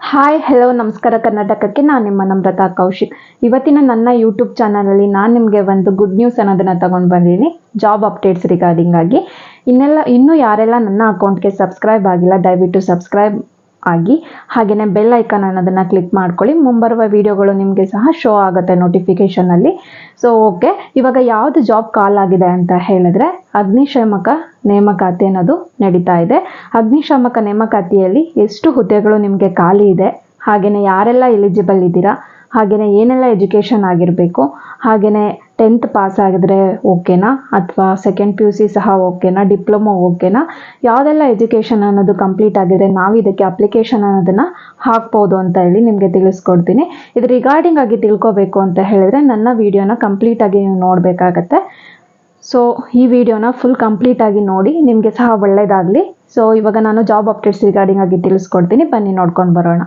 Hi hello ನಮಸ್ಕಾರ ಕರ್ನಾಟಕಕ್ಕೆ ನಾನು ನಿಮ್ಮ ನಮ್ರತಾ ಕೌಶಿಕ್. ಇವತ್ತಿನ ನನ್ನ ಯೂಟ್ಯೂಬ್ ಚಾನಲಲ್ಲಿ ನಾನು ನಿಮಗೆ ಒಂದು ಗುಡ್ ನ್ಯೂಸ್ ಅನ್ನೋದನ್ನು ತಗೊಂಡು ಬಂದಿದ್ದೀನಿ, ಜಾಬ್ ಅಪ್ಡೇಟ್ಸ್ ರಿಗಾರ್ಡಿಂಗ್ ಆಗಿ. ಇನ್ನೂ ಯಾರೆಲ್ಲ ನನ್ನ ಅಕೌಂಟ್ಗೆ ಸಬ್ಸ್ಕ್ರೈಬ್ ಆಗಿಲ್ಲ ದಯವಿಟ್ಟು ಸಬ್ಸ್ಕ್ರೈಬ್ ಆಗಿ, ಹಾಗೆಯೇ ಬೆಲ್ ಐಕಾನ್ ಅನ್ನೋದನ್ನು ಕ್ಲಿಕ್ ಮಾಡ್ಕೊಳ್ಳಿ. ಮುಂಬರುವ ವಿಡಿಯೋಗಳು ನಿಮಗೆ ಸಹ ಶೋ ಆಗುತ್ತೆ ನೋಟಿಫಿಕೇಷನಲ್ಲಿ. ಸೊ ಓಕೆ, ಇವಾಗ ಯಾವುದು ಜಾಬ್ ಕಾಲ್ ಆಗಿದೆ ಅಂತ ಹೇಳಿದ್ರೆ ಅಗ್ನಿಶಾಮಕ ನೇಮಕಾತಿ ಅನ್ನೋದು ನಡೀತಾ ಇದೆ. ಅಗ್ನಿಶಾಮಕ ನೇಮಕಾತಿಯಲ್ಲಿ ಎಷ್ಟು ಹುದ್ದೆಗಳು ನಿಮಗೆ ಖಾಲಿ ಇದೆ, ಹಾಗೆಯೇ ಯಾರೆಲ್ಲ ಎಲಿಜಿಬಲ್ ಇದ್ದೀರಾ, ಹಾಗೆಯೇ ಏನೆಲ್ಲ ಎಜುಕೇಷನ್ ಆಗಿರಬೇಕು, ಹಾಗೆಯೇ 10th ಪಾಸ್ ಆಗಿದ್ರೆ ಓಕೆನಾ ಅಥವಾ ಸೆಕೆಂಡ್ PUC ಸಹ ಓಕೆನಾ, ಡಿಪ್ಲೊಮೊ ಓಕೆನಾ, ಯಾವುದೆಲ್ಲ ಎಜುಕೇಷನ್ ಅನ್ನೋದು ಕಂಪ್ಲೀಟ್ ಆಗಿದೆ, ನಾವು ಇದಕ್ಕೆ ಅಪ್ಲಿಕೇಶನ್ ಅನ್ನೋದನ್ನು ಹಾಕ್ಬೋದು ಅಂತ ಹೇಳಿ ನಿಮಗೆ ತಿಳಿಸ್ಕೊಡ್ತೀನಿ. ಇದು ರಿಗಾರ್ಡಿಂಗ್ ಆಗಿ ತಿಳ್ಕೊಬೇಕು ಅಂತ ಹೇಳಿದ್ರೆ ನನ್ನ ವಿಡಿಯೋನ ಕಂಪ್ಲೀಟಾಗಿ ನೀವು ನೋಡಬೇಕಾಗತ್ತೆ. ಸೊ ಈ ವಿಡಿಯೋನ ಫುಲ್ ಕಂಪ್ಲೀಟ್ ಆಗಿ ನೋಡಿ, ನಿಮಗೆ ಸಹ ಒಳ್ಳೆಯದಾಗಲಿ. ಸೊ ಇವಾಗ ನಾನು ಜಾಬ್ ಅಪ್ಡೇಟ್ಸ್ ರಿಗಾರ್ಡಿಂಗ್ ಆಗಿ ತಿಳಿಸ್ಕೊಡ್ತೀನಿ, ಬನ್ನಿ ನೋಡ್ಕೊಂಡು ಬರೋಣ.